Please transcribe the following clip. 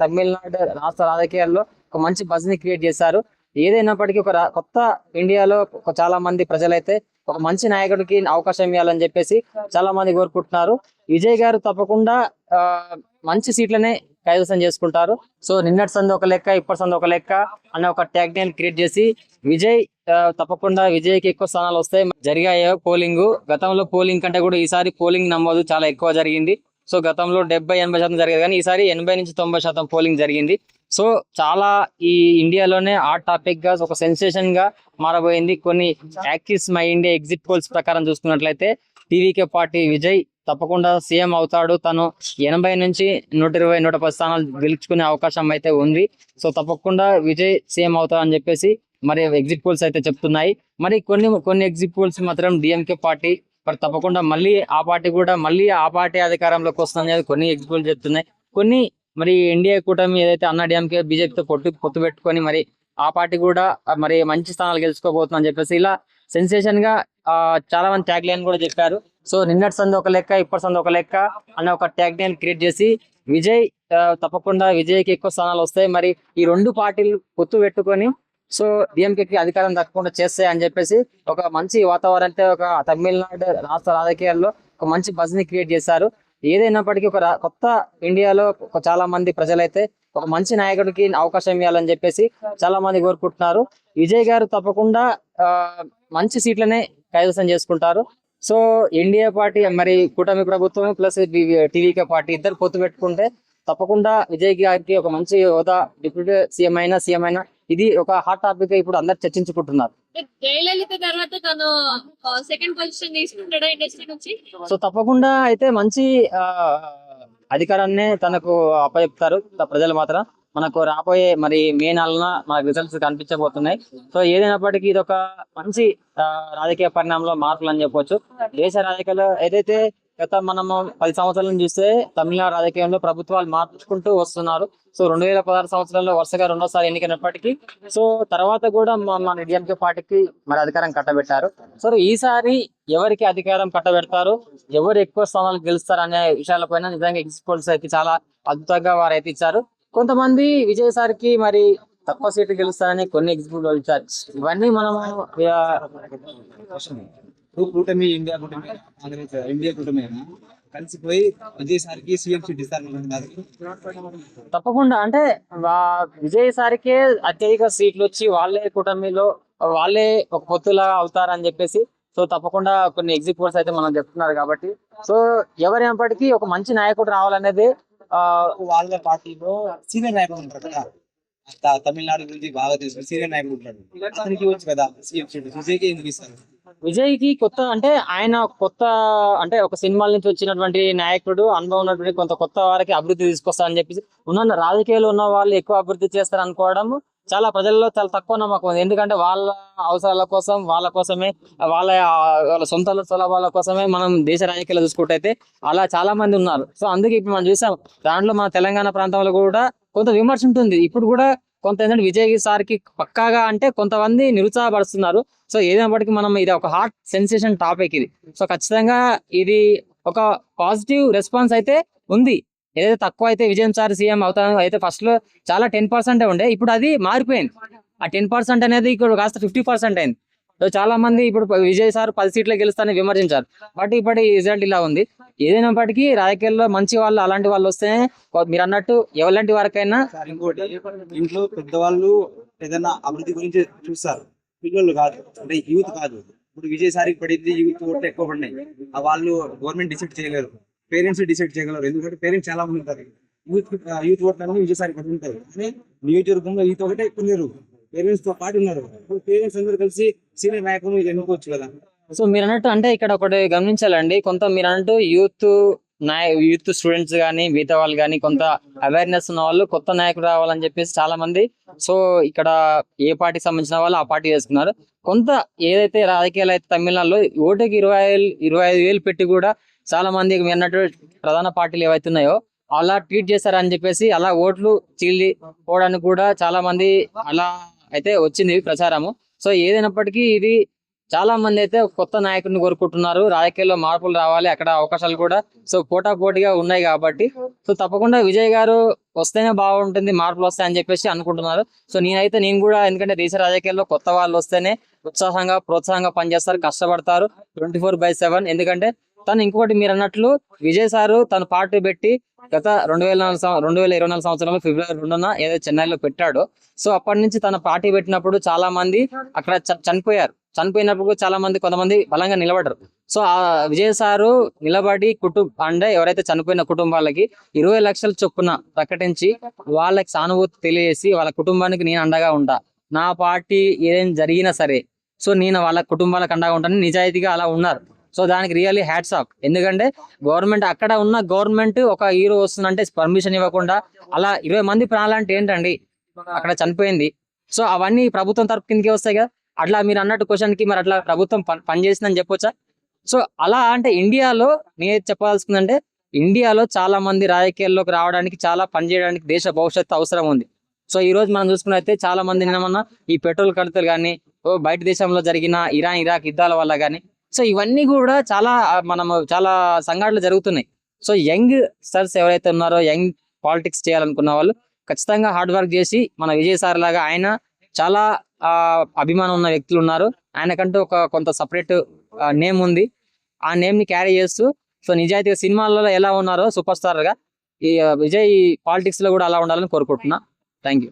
తమిళనాడు రాష్ట్ర రాజకీయాల్లో ఒక మంచి బజ్ ని క్రియేట్ చేశారు. ఏదైనప్పటికీ కొత్త ఇండియాలో చాలా మంది ప్రజలైతే ఒక మంచి నాయకుడికి అవకాశం ఇవ్వాలని చెప్పేసి చాలా మంది కోరుకుంటున్నారు. విజయ్ గారు తప్పకుండా ఆ మంచి సీట్లనే కైవసం చేసుకుంటారు. సో నిన్నటి సంది ఒక లెక్క, ఇప్పటి సంది ఒక లెక్క అనే ఒక ట్యాగ్ లైన్ క్రియేట్ చేసి విజయ్ తప్పకుండా విజయ్కి ఎక్కువ స్థానాలు వస్తాయి. జరిగాయో పోలింగ్, గతంలో పోలింగ్ కంటే కూడా ఈసారి పోలింగ్ నమోదు చాలా ఎక్కువ జరిగింది. సో గతంలో 70-80% జరిగేది, కానీ ఈసారి 80-90% పోలింగ్ జరిగింది. సో చాలా ఈ ఇండియాలోనే హాట్ టాపిక్ గా ఒక సెన్సేషన్ గా మారబోయింది. కొన్ని axis my India exit polls ప్రకారం చూసుకున్నట్లయితే టీవీకే పార్టీ విజయ్ తప్పకుండా సీఎం అవుతాడు. తను 80-120-110 స్థానాలు గెలుచుకునే అవకాశం అయితే ఉంది. సో తప్పకుండా విజయ్ సీఎం అవుతాడని చెప్పేసి మరి ఎగ్జిట్ పోల్స్ అయితే చెప్తున్నాయి. మరి కొన్ని ఎగ్జిట్ పోల్స్ మాత్రం డిఎంకే పార్టీ మరి తప్పకుండా మళ్ళీ ఆ పార్టీ అధికారంలోకి వస్తుంది కొన్ని ఎగ్జిట్ పోల్స్ చెప్తున్నాయి. కొన్ని మరి ఎన్డీఏ కూటమి ఏదైతే అన్నా డిఎంకే బీజేపీతో పొత్తు పెట్టుకొని మరి ఆ పార్టీ కూడా మరి మంచి స్థానాలు గెలుచుకోబోతుందని చెప్పేసి ఇలా సెన్సేషన్ గా చాలా మంది ట్యాగ్ లైన్ కూడా చెప్పారు. సో నిన్నటి సంది ఒక లెక్క, ఇప్పటి సంది ఒక లెక్క అనే ఒక ట్యాగ్ లైన్ క్రియేట్ చేసి విజయ్ తప్పకుండా విజయ్కి ఎక్కువ స్థానాలు వస్తాయి. మరి ఈ రెండు పార్టీలు పొత్తు పెట్టుకొని సో డిఎంకేకి అధికారం దక్కకుండా చేస్తాయి అని చెప్పేసి ఒక మంచి వాతావరణం అంటే ఒక తమిళనాడు రాష్ట్ర రాజకీయాల్లో ఒక మంచి బజ్ ని క్రియేట్ చేశారు. ఏదైనప్పటికీ కొత్త ఇండియాలో చాలా మంది ప్రజలైతే ఒక మంచి నాయకుడికి అవకాశం ఇవ్వాలని చెప్పేసి చాలా మంది కోరుకుంటున్నారు. విజయ్ గారు తప్పకుండా మంచి సీట్లనే కైవసం చేసుకుంటారు. సో ఎన్డీఏ పార్టీ మరి కూటమి ప్రభుత్వం ప్లస్ టీవీకే పార్టీ ఇద్దరు పొత్తు పెట్టుకుంటే తప్పకుండా విజయ్ గారికి ఒక మంచి హోదా, డిప్యూటీ సీఎం అయినా ఇది ఒక హాట్ టాపిక్ ఇప్పుడు అందరు చర్చించుకుంటున్నారు. జయలలిత తర్వాత తను సెకండ్ పొజిషన్ తీసుకుంటాడా ఇండస్ట్రీ నుంచి? సో తప్పకుండా అయితే మంచి అధికారాన్ని తనకు అప్పచెప్తారు ప్రజలు మాత్రం. మనకు రాబోయే మరి మే 4న మనకు రిజల్ట్స్ కనిపించబోతున్నాయి. సో ఏదైనప్పటికీ ఇది ఒక మంచి రాజకీయ పరిణామంలో మార్పులు అని చెప్పొచ్చు. దేశ రాజకీయాల్లో ఏదైతే గత మనము 10 సంవత్సరాల చూస్తే తమిళనాడు రాజకీయంలో ప్రభుత్వాలు మార్చుకుంటూ వస్తున్నారు. సో 2016 సంవత్సరంలో వరుసగా రెండోసారి ఎన్నికైనప్పటికీ సో తర్వాత కూడా మన డిఎంకే పార్టీకి మరి అధికారం కట్టబెట్టారు. సో ఈసారి ఎవరికి అధికారం కట్టబెడతారు, ఎవరు ఎక్కువ స్థానాలు గెలుస్తారు అనే విషయాలపైన నిజంగా ఎగ్జిట్ పోల్స్ అయితే చాలా అద్భుతంగా వారు అయితే ఇచ్చారు. కొంతమంది విజయసారికి మరి తక్కువ సీట్లు గెలుస్తారని కొన్ని ఎగ్జిట్ పోల్స్ ఇచ్చారు. ఇవన్నీ మనము కూటమి ఇండియా కూటమి కాంగ్రెస్ ఇండియా కూటమి కలిసిపోయి విజయసారికి సీఎం సీట్ ఇస్తారు. తప్పకుండా అంటే విజయసారికే అత్యధిక సీట్లు వచ్చి వాళ్ళే కూటమిలో వాళ్ళే ఒక పొత్తులా అవుతారని చెప్పేసి సో తప్పకుండా కొన్ని ఎగ్జిట్ పోల్స్ అయితే మనం చెప్తున్నారు. కాబట్టి సో ఎవరైనప్పటికీ ఒక మంచి నాయకుడు రావాలనేది వాళ్ళ పార్టీలో సీనియర్ నాయకుడు ఉంటారు కదా, తమిళనాడు గురించి బాగా తెలుసు సీనియర్ నాయకుడు ఉంటాడు, అతనికి ఇవ్వచ్చు కదా సీఎం సీట్. విజయ్కి ఎందుకు ఇస్తారు? విజయ్కి ఆయన కొత్త అంటే ఒక సినిమాల నుంచి వచ్చినటువంటి నాయకుడు, అనుభవం ఉన్నటువంటి కొత్త వారికి అభివృద్ధి తీసుకొస్తారని చెప్పేసి ఉన్న రాజకీయాలు ఉన్న వాళ్ళు ఎక్కువ అభివృద్ధి చేస్తారు అనుకోవడం చాలా ప్రజల్లో చాలా తక్కువ నమ్మకం ఉంది. ఎందుకంటే వాళ్ళ అవసరాల కోసం వాళ్ళ సొంత సులభాల కోసమే మనం దేశ రాజకీయాలు చూసుకుంటే అలా చాలా మంది ఉన్నారు. సో అందుకే ఇప్పుడు మనం చూసాం దాంట్లో మన తెలంగాణ ప్రాంతంలో కూడా కొంత విమర్శ ఉంటుంది. ఇప్పుడు కూడా కొంత ఏంటంటే విజయ్ సార్కి పక్కాగా అంటే కొంతమంది నిరుత్సాహపరుస్తున్నారు. సో ఏదైనప్పటికీ మనం ఇది ఒక హాట్ సెన్సేషన్ టాపిక్ ఇది. సో ఖచ్చితంగా ఇది ఒక పాజిటివ్ రెస్పాన్స్ అయితే ఉంది. ఏదైతే తక్కువ అయితే విజయం సార్ సీఎం అవుతాను అయితే ఫస్ట్ లో చాలా 10% ఉండే, ఇప్పుడు అది మారిపోయింది. ఆ 10% అనేది ఇప్పుడు కాస్త 50% అయింది. సో చాలా మంది ఇప్పుడు విజయ్ సార్ 10 సీట్లు గెలుస్తారని విమర్శించారు. బట్ ఇప్పటి రిజల్ట్ ఇలా ఉంది. ఏదైనప్పటికీ రాజకీయాల్లో మంచి వాళ్ళు అలాంటి వాళ్ళు వస్తే మీరు అన్నట్టు ఎవరిలాంటి వారికైనా ఇంకోటి, ఇంట్లో పెద్దవాళ్ళు ఏదైనా అభివృద్ధి గురించి చూస్తారు, పిల్లలు కాదు, అంటే యూత్ కాదు. ఇప్పుడు విజయసారికి పడింది, యూత్ ఓట్లు ఎక్కువ పడినాయి. వాళ్ళు గవర్నమెంట్ డిసైడ్ చేయలేరు, పేరెంట్స్ డిసైడ్ చేయగలరు. ఎందుకంటే పేరెంట్స్ చాలా మంది ఉంటారు. యూత్ ఓట్లన్నీ విజయసారికి పడి ఉంటారు. కానీ నియోజకవర్గంలో యూత్ ఒకటే ఎక్కువ పేరెంట్స్ తో పాటు ఉన్నారు. పేరెంట్స్ అందరూ కలిసి సీనియర్ నాయకులు ఎన్నుకోవచ్చు కదా. సో మీరు అన్నట్టు అంటే ఇక్కడ ఒకటి గమనించాలండి, మీరు అన్నట్టు యూత్ స్టూడెంట్స్ కానీ మిగతా వాళ్ళు కానీ కొంత అవేర్నెస్ ఉన్న వాళ్ళు కొత్త నాయకుడు రావాలని చెప్పేసి చాలా మంది సో ఇక్కడ ఏ పార్టీకి సంబంధించిన వాళ్ళు ఆ పార్టీ చేసుకున్నారు. కొంత ఏదైతే రాజకీయాలు అయితే తమిళనాడులో ఓటుకి 25,000 పెట్టి కూడా చాలా మంది మీరు అన్నట్టు ప్రధాన పార్టీలు ఏవైతే ఉన్నాయో అలా ట్వీట్ చేశారని చెప్పేసి అలా ఓట్లు చీలి పోవడానికి కూడా చాలా మంది అలా అయితే వచ్చింది ప్రచారము. సో ఏదైనప్పటికీ ఇది చాలా మంది అయితే కొత్త నాయకుడిని కోరుకుంటున్నారు. రాజకీయాల్లో మార్పులు రావాలి, అక్కడ అవకాశాలు కూడా సో పోటాపోటీగా ఉన్నాయి కాబట్టి సో తప్పకుండా విజయ్ గారు వస్తేనే బాగుంటుంది, మార్పులు వస్తాయని చెప్పేసి అనుకుంటున్నారు. సో నేను కూడా, ఎందుకంటే దేశ రాజకీయాల్లో కొత్త వాళ్ళు వస్తేనే ఉత్సాహంగా ప్రోత్సాహంగా పనిచేస్తారు, కష్టపడతారు 24/7. ఎందుకంటే తను ఇంకొకటి మీరు అన్నట్లు విజయ్ సారు తను పార్టీ పెట్టి గత 2024 సంవత్సరంలో ఫిబ్రవరి 2న ఏదో చెన్నైలో పెట్టాడో, సో అప్పటి నుంచి తన పార్టీ పెట్టినప్పుడు చాలా మంది అక్కడ చనిపోయినప్పుడు చాలా మంది కొంతమంది బలంగా నిలబడరు. సో ఆ విజయ్ సారు నిలబడి అంటే ఎవరైతే చనిపోయిన కుటుంబాలకి 20 లక్షల చొప్పున ప్రకటించి వాళ్ళకి సానుభూతి తెలియజేసి వాళ్ళ కుటుంబానికి నేను అండగా ఉంటా, నా పార్టీ ఏం జరిగినా సరే సో నేను వాళ్ళ కుటుంబాలకు అండగా ఉంటాను, నిజాయితీగా అలా ఉన్నారు. సో దానికి రియల్లీ హ్యాట్స్ ఆఫ్. ఎందుకంటే గవర్నమెంట్ అక్కడ ఉన్న గవర్నమెంట్ ఒక హీరో వస్తుందంటే పర్మిషన్ ఇవ్వకుండా అలా 20 మంది ప్రాణాలంటే ఏంటండి అక్కడ చనిపోయింది. సో అవన్నీ ప్రభుత్వం తరపు కిందకే వస్తాయి కదా. అట్లా మీరు అన్నట్టు క్వశ్చన్ కి మరి అట్లా ప్రభుత్వం పనిచేసిందని చెప్పొచ్చా? సో అలా అంటే ఇండియాలో నేను చెప్పాల్సిందంటే ఇండియాలో చాలా మంది రాజకీయాల్లోకి రావడానికి, చాలా పనిచేయడానికి దేశ భవిష్యత్తు అవసరం ఉంది. సో ఈ రోజు మనం చూసుకున్నైతే చాలా మంది నిన్నమన్నా ఈ పెట్రోల్ కడతలు కానీ, బయట దేశంలో జరిగిన ఇరాక్ యుద్ధాల వల్ల కానీ, సో ఇవన్నీ కూడా చాలా సంఘటనలు జరుగుతున్నాయి. సో యంగ్ స్టర్స్ ఎవరైతే ఉన్నారో, యంగ్ పాలిటిక్స్ చేయాలనుకున్న వాళ్ళు ఖచ్చితంగా హార్డ్ వర్క్ చేసి మన విజయ్ సార్ లాగా ఆయన చాలా అభిమానం ఉన్న వ్యక్తులు ఉన్నారు. ఆయనకంటూ కొంత సపరేట్ నేమ్ ఉంది. ఆ నేమ్ ని క్యారీ చేస్తూ సో నిజాయితీగా సినిమాలలో ఎలా ఉన్నారో సూపర్ స్టార్ గా ఈ విజయ్ పాలిటిక్స్ లో కూడా అలా ఉండాలని కోరుకుంటున్నా. Thank you.